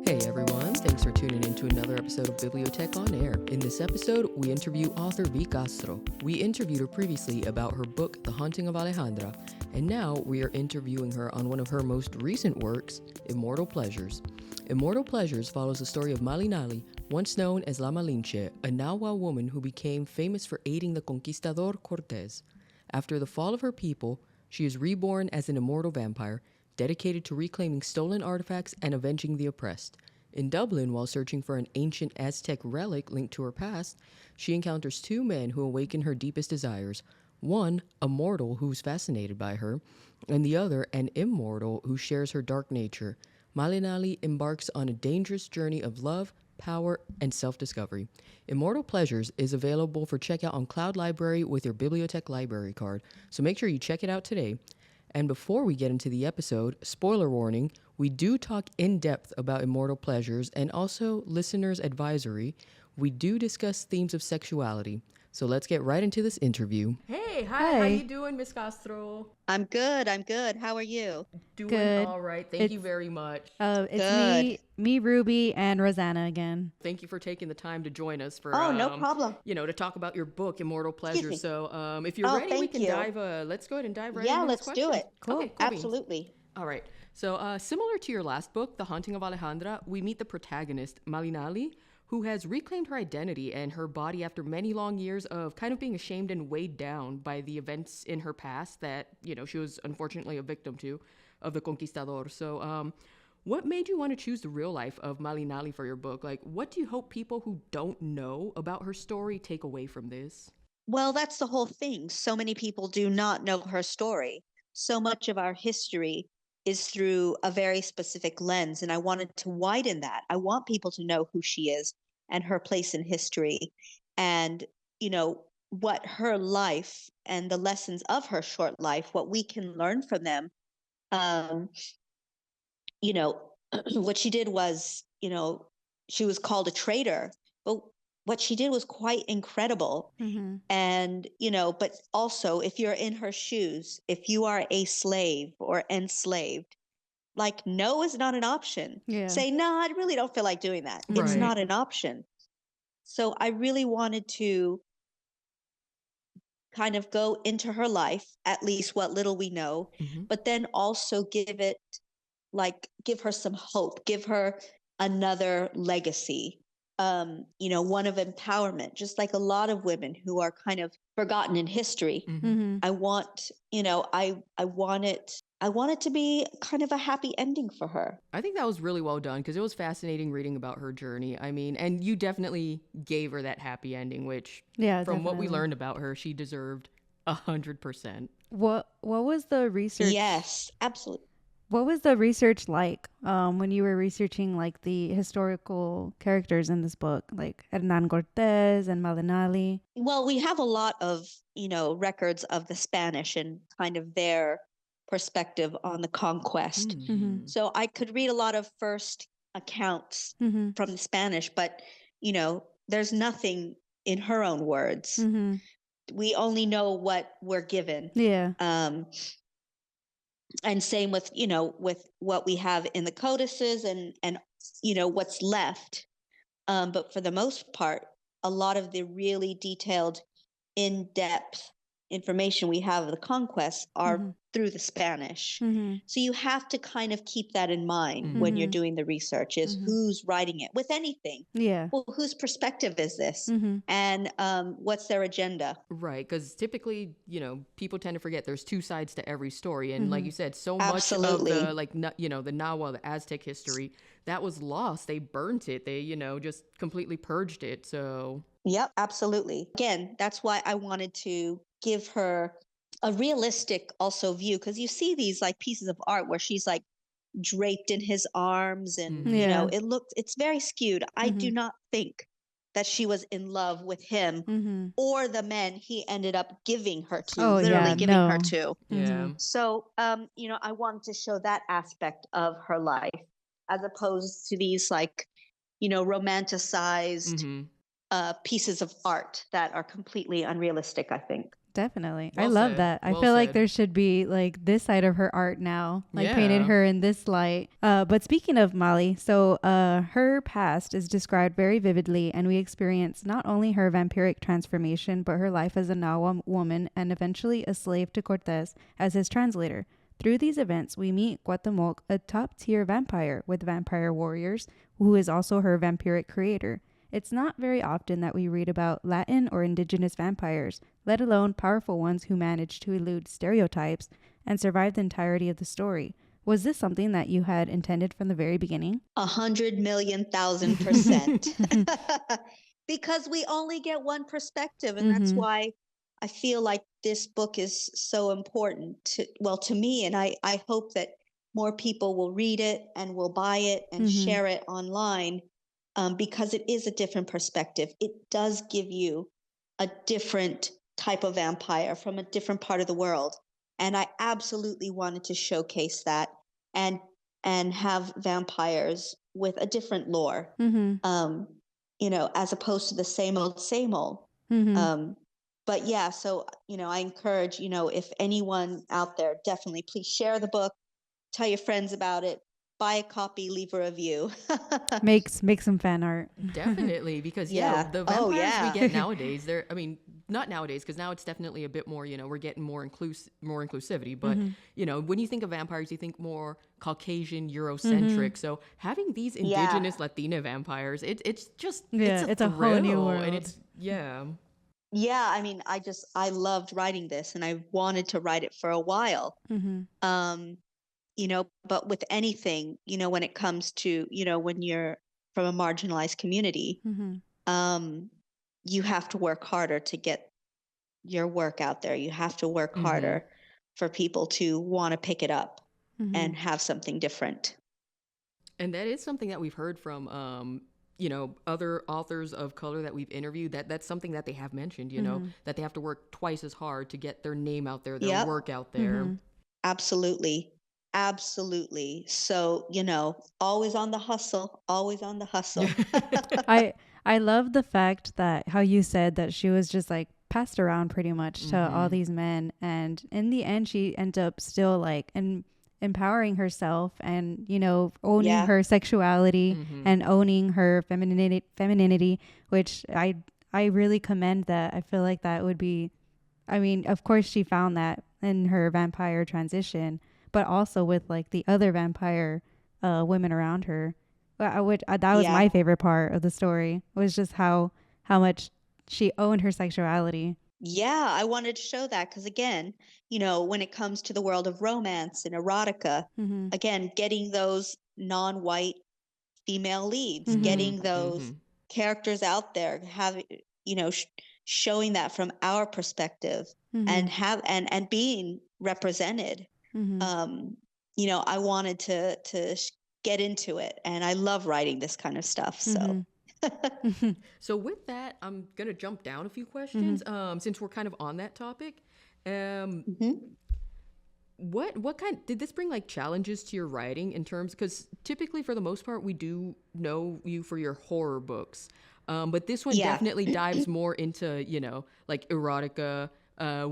Hey everyone, thanks for tuning in to another episode of BiblioTech on Air. In this episode, we interview author V. Castro. We interviewed her previously about her book, The Haunting of Alejandra, and now we are interviewing her on one of her most recent works, Immortal Pleasures. Immortal Pleasures follows the story of Malinali, once known as La Malinche, a Nahua woman who became famous for aiding the conquistador Cortés. After the fall of her people, she is reborn as an immortal vampire, dedicated to reclaiming stolen artifacts and avenging the oppressed. In Dublin, while searching for an ancient Aztec relic linked to her past, she encounters two men who awaken her deepest desires. One, a mortal who's fascinated by her, and the other, an immortal who shares her dark nature. Malinali embarks on a dangerous journey of love, power, and self-discovery. Immortal Pleasures is available for checkout on cloudLibrary with your BiblioTech library card, so make sure you check it out today. And before we get into the episode, spoiler warning, we do talk in depth about Immortal Pleasures and also listeners' advisory. We do discuss themes of sexuality. So let's get right into this interview. Hey, hi. How you doing, Miss Castro? I'm good. How are you? Doing Good. all right. Thank you very much. It's Good. me, Ruby, and Rosanna again. Thank you for taking the time to join us for Oh, no problem. to talk about your book, Immortal Excuse Pleasures. me. So if you're Oh, ready, we thank can you. let's go ahead and dive right Yeah, into let's this do question. it. Cool. Okay, cool beans. Absolutely. All right. So similar to your last book, The Haunting of Alejandra, we meet the protagonist, Malinali, who has reclaimed her identity and her body after many long years of kind of being ashamed and weighed down by the events in her past that, she was unfortunately a victim to, of the conquistador. So what made you want to choose the real life of Malinali for your book? Like, what do you hope people who don't know about her story take away from this? Well, that's the whole thing. So many people do not know her story. So much of our history is through a very specific lens, and I wanted to widen that. I want people to know who she is and her place in history, and what her life and the lessons of her short life, what we can learn from them. Um, you know, what she did was, she was called a traitor, but what she did was quite incredible. Mm-hmm. And, but also if you're in her shoes, if you are a slave or enslaved, like, no is not an option. Yeah. Say, no, I really don't feel like doing that. It's Right. not an option. So I really wanted to kind of go into her life, at least what little we know, Mhm. but then also give her some hope, give her another legacy, one of empowerment, just like a lot of women who are kind of forgotten in history. Mhm. Mm-hmm. I want, I want it to be kind of a happy ending for her. I think that was really well done because it was fascinating reading about her journey. I mean, and you definitely gave her that happy ending, which Yeah, from what we definitely. learned about her, she deserved 100%. What was the research? Yes, absolutely. What was the research like when you were researching like the historical characters in this book, like Hernan Cortés and Malinali? Well, we have a lot of, records of the Spanish and kind of their perspective on the conquest. Mm-hmm. So I could read a lot of first accounts Mm-hmm. from the Spanish, but, there's nothing in her own words. Mm-hmm. We only know what we're given. Yeah. And same with, with what we have in the codices and what's left. But for the most part, a lot of the really detailed, in-depth information we have of the conquest are Mm-hmm. through the Spanish. Mm-hmm. So you have to kind of keep that in mind when you're Mhm. doing the research, is Mhm. who's writing it with anything. Yeah. Well, whose perspective is this? Mm-hmm. And what's their agenda? Right, because typically, people tend to forget there's two sides to every story. And like Mhm. you said, so much Absolutely. of the, the Nahua, the Aztec history, that was lost. They burnt it. They, just completely purged it. So Yep, absolutely. Again, that's why I wanted to give her a realistic also view, because you see these like pieces of art where she's like draped in his arms and Mhm. Yeah. it's very skewed. I do Mhm. not think that she was in love with him Mm-hmm. or the men he ended up giving her to, Oh, literally yeah, giving her no. to. yeah. So, I wanted to show that aspect of her life as opposed to these like, romanticized Mhm. pieces of art that are completely unrealistic, I think. Definitely. I Well love said. that. I Well feel like said. there should be like this side of her art now, like painted Yeah. her in this light. But speaking of Molly, so her past is described very vividly, and we experience not only her vampiric transformation, but her life as a Nahua woman and eventually a slave to Cortez as his translator. Through these events, we meet Cuauhtemoc, a top-tier vampire with vampire warriors, who is also her vampiric creator. It's not very often that we read about Latin or indigenous vampires, let alone powerful ones who manage to elude stereotypes and survive the entirety of the story. Was this something that you had intended from the very beginning? 100,000,000%. Because we only get one perspective, and that's why I feel like this book is so important to me, and I hope that more people will read it and will buy it and share it online, because it is a different perspective. It does give you a different type of vampire from a different part of the world, and I absolutely wanted to showcase that and have vampires with a different lore, as opposed to the same old, same old. But yeah, so, I encourage, if anyone out there, definitely please share the book, tell your friends about it, buy a copy, leave a review. Make some fan art. Definitely, because Yeah. the Oh, vampires we yeah. get nowadays, not nowadays, because now it's definitely a bit more, we're getting more inclusivity. But when you think of vampires, you think more Caucasian, Eurocentric. So having these indigenous Latina vampires, it's just it's a whole new thrill, world. and it's Yeah, I mean, I loved writing this, and I wanted to write it for a while. But with anything, when it comes to, when you're from a marginalized community, you have to work harder to get your work out there. You have to work harder for people to want to pick it up and have something different. And that is something that we've heard from other authors of color that we've interviewed, that's something that they have mentioned, that they have to work twice as hard to get their name out there, their work out there. Absolutely. Absolutely. So, always on the hustle, always on the hustle. I love the fact that how you said that she was just like passed around pretty much to all these men, and in the end she ends up still like empowering herself and owning her sexuality and owning her femininity, which I really commend that. I feel like that would be, I mean, of course she found that in her vampire transition, but also with like the other vampire women around her. That was my favorite part of the story, was just how much she owned her sexuality. Yeah, I wanted to show that because, again, when it comes to the world of romance and erotica, again, getting those non-white female leads, getting those characters out there, showing that from our perspective and being represented. I wanted to get into it, and I love writing this kind of stuff. So. So with that, I'm gonna jump down a few questions, since we're kind of on that topic. What kind did this bring, like, challenges to your writing in terms, because typically for the most part we do know you for your horror books, but this one definitely dives more into like erotica,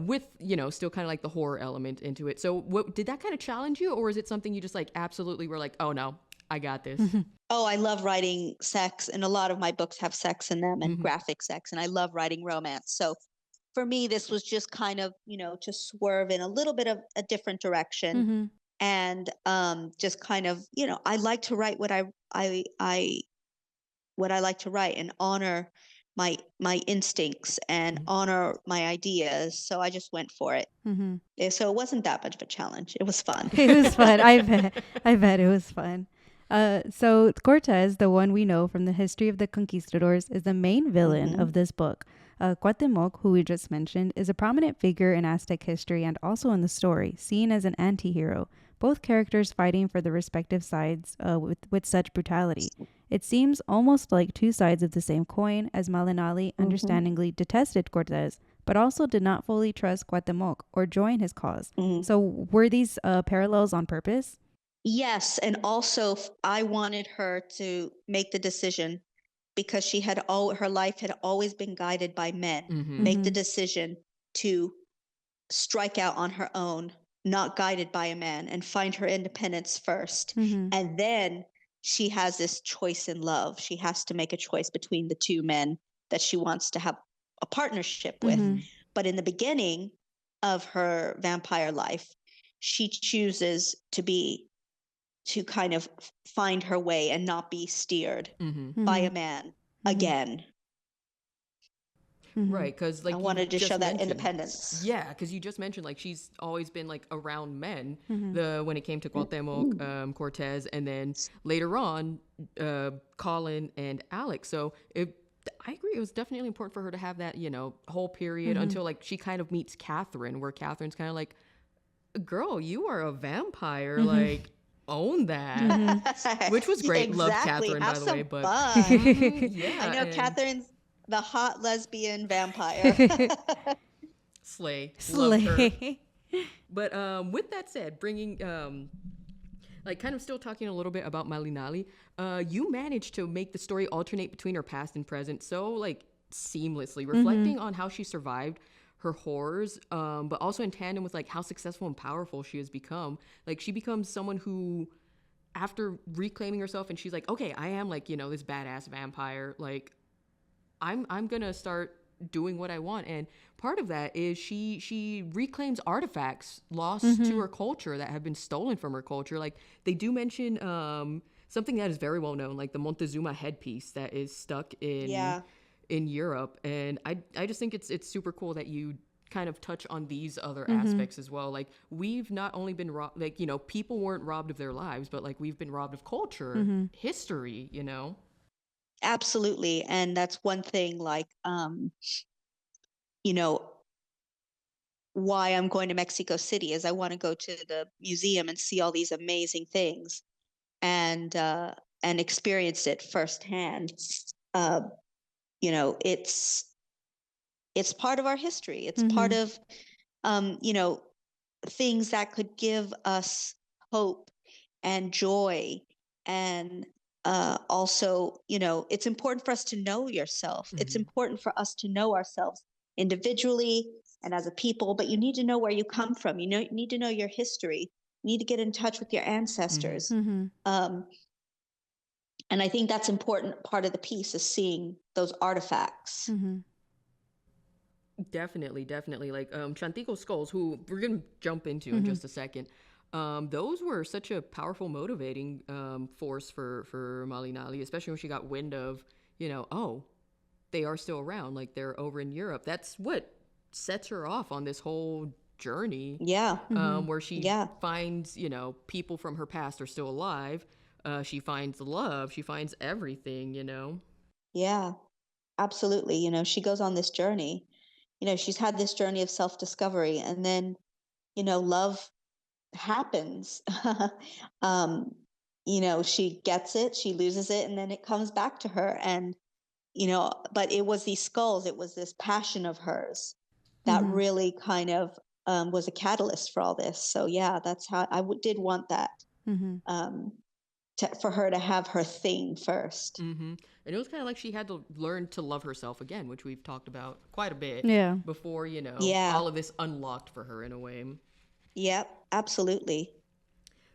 with still kind of like the horror element into it. So what did that kind of challenge you, or is it something you just like absolutely were like, oh no, I got this? Oh, I love writing sex, and a lot of my books have sex in them and graphic sex, and I love writing romance. So for me, this was just kind of, to swerve in a little bit of a different direction, and just kind of, I like to write what I like to write and honor my instincts and honor my ideas. So I just went for it. So it wasn't that much of a challenge. It was fun. It was fun. I bet it was fun. So Cortez, the one we know from the history of the conquistadors, is the main villain of this book. Cuauhtemoc, who we just mentioned, is a prominent figure in Aztec history and also in the story, seen as an anti-hero, both characters fighting for the respective sides with such brutality. It seems almost like two sides of the same coin, as Malinali understandingly detested Cortez, but also did not fully trust Cuauhtemoc or join his cause. So were these parallels on purpose? Yes, and also I wanted her to make the decision, because her life had always been guided by men. Make the decision to strike out on her own, not guided by a man, and find her independence first. Mm-hmm. And then she has this choice in love. She has to make a choice between the two men that she wants to have a partnership with. Mm-hmm. But in the beginning of her vampire life, she chooses to kind of find her way and not be steered by a man again. Mm-hmm. Right, because like I you wanted to just show that mentioned- independence. Yeah, because you just mentioned like she's always been like around men. Mm-hmm. When it came to Cuauhtemoc, Cortez, and then later on, Colin and Alex. So I agree. It was definitely important for her to have that whole period until like she kind of meets Catherine, where Catherine's kind of like, "Girl, you are a vampire. Like own that," which was great. Love Exactly. Catherine, Have by the some way, but fun. yeah, I know and Catherine's the hot lesbian vampire. slay, loved her. Slay. But with that said, bringing like kind of still talking a little bit about Malinali, you managed to make the story alternate between her past and present so like seamlessly, reflecting on how she survived her horrors, but also in tandem with like how successful and powerful she has become. Like she becomes someone who, after reclaiming herself, and she's like, okay, I am like this badass vampire. Like I'm gonna start doing what I want, and part of that is she reclaims artifacts lost to her culture that have been stolen from her culture. Like they do mention something that is very well known, like the Montezuma headpiece that is stuck in Europe, and I just think it's super cool that you kind of touch on these other aspects as well. Like we've not only been robbed, like people weren't robbed of their lives, but like we've been robbed of culture, history. Absolutely. And that's one thing, like, you know, why I'm going to Mexico City is I want to go to the museum and see all these amazing things and experience it firsthand. It's part of our history. It's part of, things that could give us hope and joy. And also, it's important for us to know yourself. It's important for us to know ourselves individually and as a people, but you need to know where you come from. You need to know your history. You need to get in touch with your ancestors. And I think that's important part of the piece is seeing those artifacts. Definitely. Like Chantico skulls, who we're gonna jump into in just a second. Those were such a powerful motivating force for Malinali, especially when she got wind of, oh, they are still around, like they're over in Europe. That's what sets her off on this whole journey. Where she finds, people from her past are still alive. She finds love. She finds everything. Yeah, absolutely. She goes on this journey. She's had this journey of self-discovery, and then, love happens. She gets it, she loses it, and then it comes back to her. And, but it was these skulls, it was this passion of hers that really kind of was a catalyst for all this. So yeah, that's how did want that. For her to have her thing first. And it was kind of like she had to learn to love herself again, which we've talked about quite a bit before, all of this unlocked for her in a way. Yep, absolutely.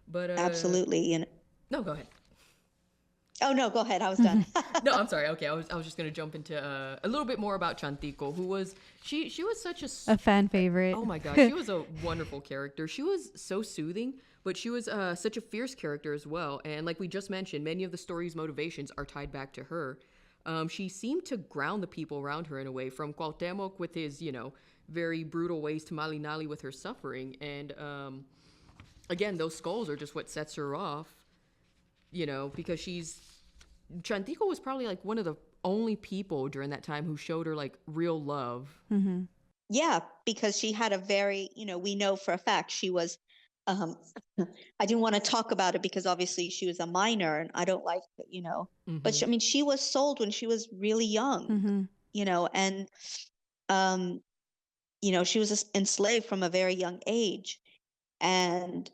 But absolutely. No, go ahead. Oh no, go ahead. I was done. No, I'm sorry. Okay, I was just gonna jump into a little bit more about Chantico, who was she was such a fan favorite. Oh my gosh, she was a wonderful character. She was so soothing, but she was such a fierce character as well. And like we just mentioned, many of the story's motivations are tied back to her. She seemed to ground the people around her in a way, from Cuauhtemoc with his very brutal ways to Malinali with her suffering. And again, those skulls are just what sets her off. Because Chantico was probably like one of the only people during that time who showed her like real love. Yeah, because she had a very, we know for a fact she was, I didn't want to talk about it because obviously she was a minor and I don't like, but she was sold when she was really young, and, she was enslaved from a very young age. And,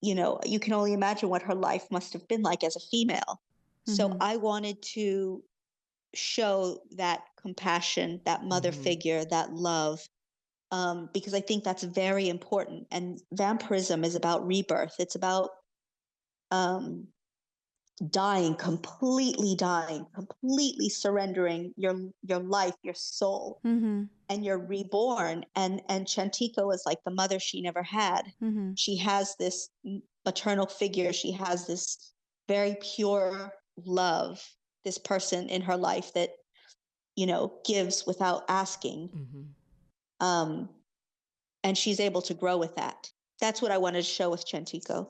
you can only imagine what her life must have been like as a female. So I wanted to show that compassion, that mother figure, that love, because I think that's very important. And vampirism is about rebirth. It's about dying, completely surrendering your life, your soul, and you're reborn. And Chantico is like the mother she never had. She has this maternal figure. She has this very pure love, this person in her life that, gives without asking. And she's able to grow with that. That's what I wanted to show with Chantico.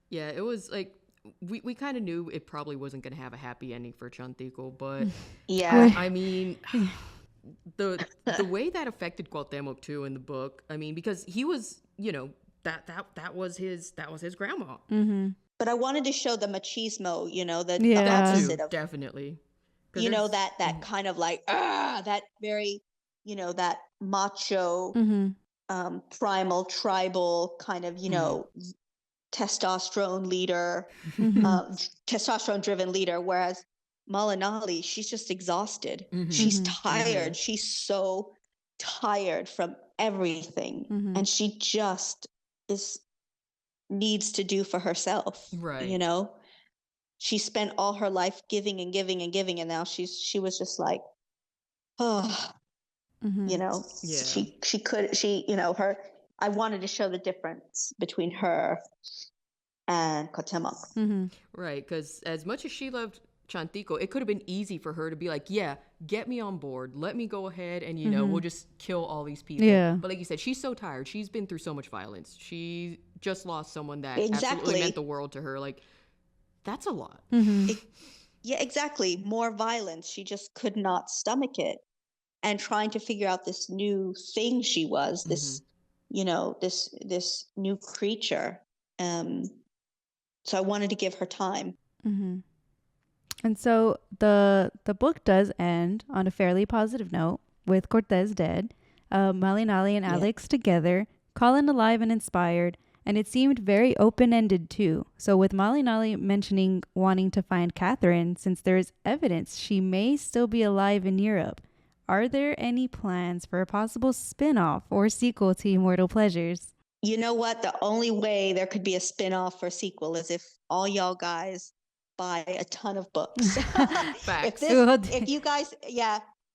Yeah, it was like, we kind of knew it probably wasn't going to have a happy ending for Chantico, but Yeah. I mean, the way that affected Cuauhtemoc too in the book, I mean, because he was, that was his grandma. But I wanted to show the machismo, the Yeah. opposite of, definitely. that kind of like, that very, that macho, primal, tribal kind of, testosterone leader, testosterone driven leader. Whereas Malinali, she's just exhausted. She's tired. She's so tired from everything. And she just needs to do for herself. Right. She spent all her life giving and giving and giving. And now she was just like, oh, I wanted to show the difference between her and Cuauhtemoc. Right, because as much as she loved Chantico, it could have been easy for her to be like, yeah, get me on board. Let me go ahead and, we'll just kill all these people. Yeah. But like you said, she's so tired. She's been through so much violence. She just lost someone that Exactly. absolutely meant the world to her. Like, that's a lot. Yeah, exactly. More violence. She just could not stomach it. And trying to figure out this new thing she was, this, this new creature. So I wanted to give her time. And so the book does end on a fairly positive note with Cortez dead, Malinali and Alex together, Colin alive and inspired, and it seemed very open-ended too. So with Malinali mentioning wanting to find Catherine, since there is evidence she may still be alive in Europe, are there any plans for a possible spin-off or sequel to Immortal Pleasures? You know what? The only way there could be a spin-off or sequel is if all y'all guys buy a ton of books. Facts. If you guys,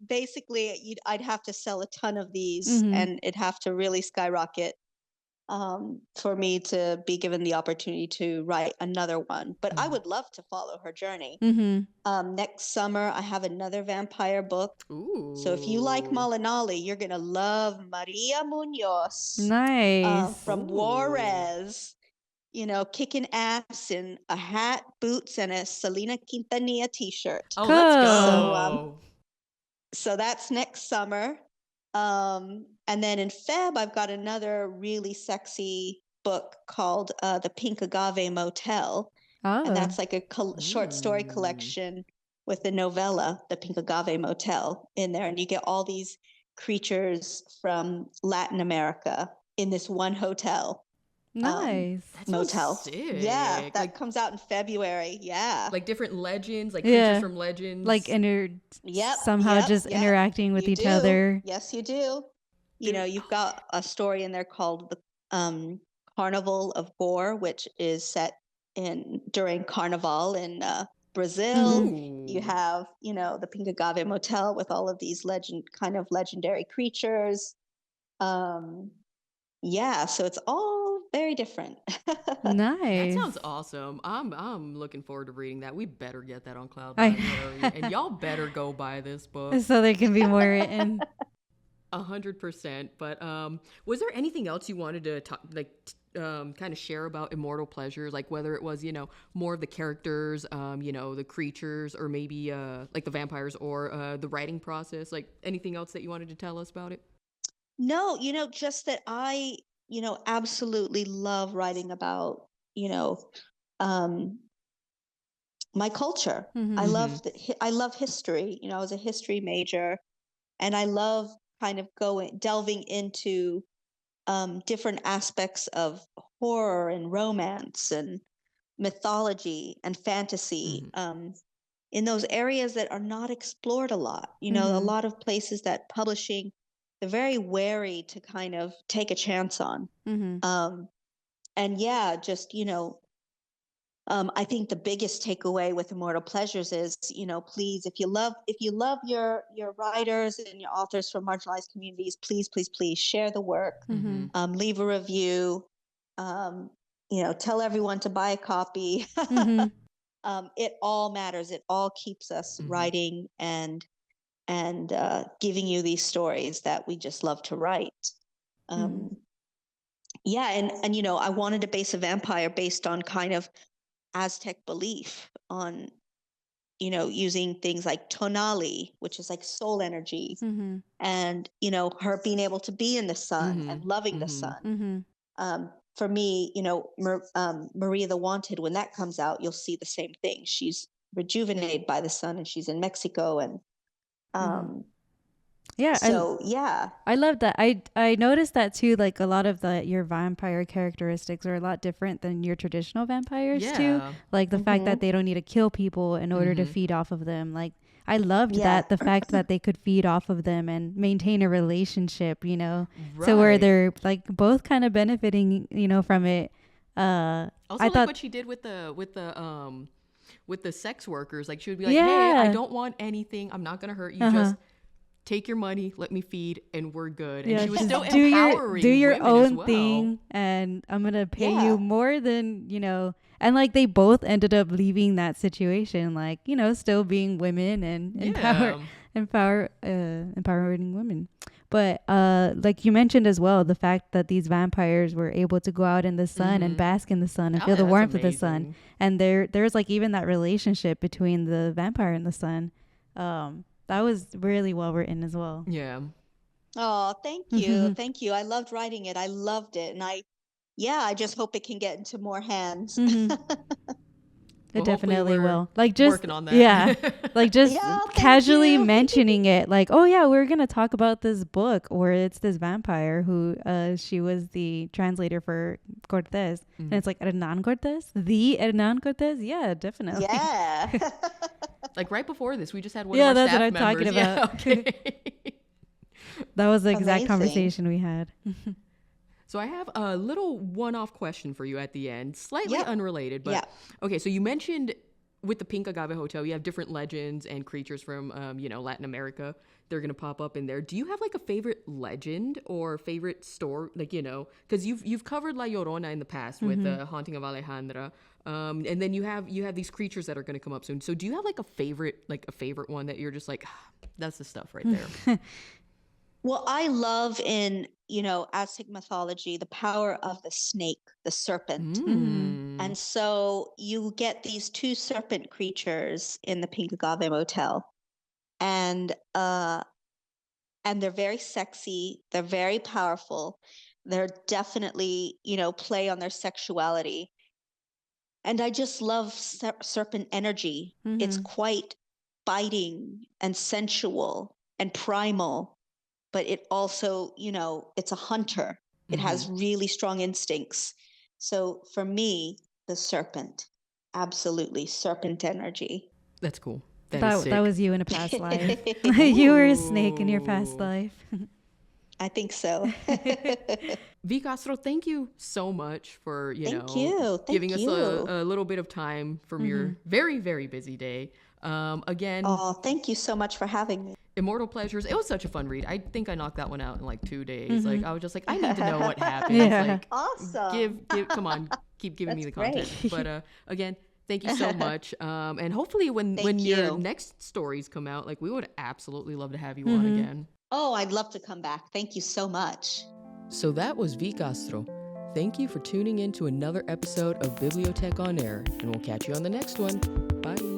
basically I'd have to sell a ton of these and it'd have to really skyrocket for me to be given the opportunity to write another one. But I would love to follow her journey. Next summer, I have another vampire book. Ooh. So if you like Malinali, you're going to love Maria Munoz. Nice. From Juarez, kicking ass in a hat, boots, and a Selena Quintanilla t-shirt. Oh, let's go. So that's next summer. And then in Feb, I've got another really sexy book called The Pink Agave Motel. And that's like a short story collection with the novella, The Pink Agave Motel, in there. And you get all these creatures from Latin America in this one hotel. Nice. Motel. Sick. Yeah, that comes out in February. Yeah. Like different legends, like creatures from legends. Like interacting with each other. Yes, you do. You've got a story in there called the Carnival of Gore, which is set during Carnival in Brazil. You have, the Pink Agave Motel with all of these legendary creatures. So it's all very different. Nice. That sounds awesome. I'm looking forward to reading that. We better get that on cloudLibrary, and y'all better go buy this book so there can be more written. 100%. But was there anything else you wanted to talk, kind of share about Immortal Pleasures, like whether it was more of the characters, the creatures, or maybe like the vampires, or the writing process, like anything else that you wanted to tell us about it? No, just that I absolutely love writing about my culture. I love history. I was a history major, and I love kind of delving into different aspects of horror and romance and mythology and fantasy in those areas that are not explored a lot. A lot of places that publishing they're very wary to kind of take a chance on. Mm-hmm. And yeah, just, I think the biggest takeaway with Immortal Pleasures is, please, if you love your writers and your authors from marginalized communities, please, please, please share the work, Mm-hmm. leave a review, tell everyone to buy a copy. Mm-hmm. It all matters. It all keeps us writing and giving you these stories that we just love to write. Yeah, and I wanted to base a vampire based on kind of Aztec belief on, using things like tonali, which is like soul energy, Mm-hmm. and, her being able to be in the sun and loving the sun. For me, Maria the Wanted, when that comes out, you'll see the same thing. She's rejuvenated by the sun and she's in Mexico. And yeah, yeah. I love that. I noticed that too. Like a lot of your vampire characteristics are a lot different than your traditional vampires too. Like the fact that they don't need to kill people in order to feed off of them. Like I loved that, the fact that they could feed off of them and maintain a relationship, so where they're like both kind of benefiting, from it. Also, I thought what she did with the sex workers, like she would be like, hey, I don't want anything. I'm not going to hurt you. Just take your money, let me feed, and we're good. And she was still empowering do your women own as well. thing, and I'm gonna pay you more than And like they both ended up leaving that situation, like still being women and empowering women. But like you mentioned as well, the fact that these vampires were able to go out in the sun and bask in the sun and feel the warmth of the sun, and there's like even that relationship between the vampire and the sun. That was really well written as well. Yeah. Oh, thank you. Thank you. I loved writing it. I loved it. And I just hope it can get into more hands. It definitely will. Like just working on that. Yeah. Like just casually mentioning it. Like, oh yeah, we're going to talk about this book where it's this vampire who she was the translator for Cortez. And it's like Hernan Cortez? The Hernan Cortez? Yeah, definitely. Yeah. Like right before this, we just had one of our staff members. Yeah, that's what I'm talking about. Yeah, okay. That was the exact conversation we had. So I have a little one-off question for you at the end, slightly unrelated, but okay. So you mentioned with the Pink Agave Hotel, you have different legends and creatures from, Latin America. They're going to pop up in there. Do you have like a favorite legend or favorite story? Like, because you've covered La Llorona in the past with the Haunting of Alejandra. And then you have these creatures that are going to come up soon. So do you have like a favorite one that you're just like, that's the stuff right there? Well, I love in, Aztec mythology, the power of the snake, the serpent. And so you get these two serpent creatures in the Pink Agave Motel. And they're very sexy. They're very powerful. They're definitely, play on their sexuality. And I just love serpent energy. It's quite biting and sensual and primal. But it also, it's a hunter. It has really strong instincts. So for me, the serpent, absolutely serpent energy. That's cool. That was you in a past life. You were a snake in your past life. I think so. V. Castro, thank you so much for, giving us a little bit of time from your very, very busy day. Again. Oh, thank you so much for having me. Immortal Pleasures. It was such a fun read. I think I knocked that one out in like 2 days. Like I was just like, I need to know what happened. Like, awesome. Come on, keep giving me the content. But again, thank you so much. And hopefully when your next stories come out, like we would absolutely love to have you on again. Oh, I'd love to come back. Thank you so much. So that was V. Castro. Thank you for tuning in to another episode of BiblioTech on Air, and we'll catch you on the next one. Bye.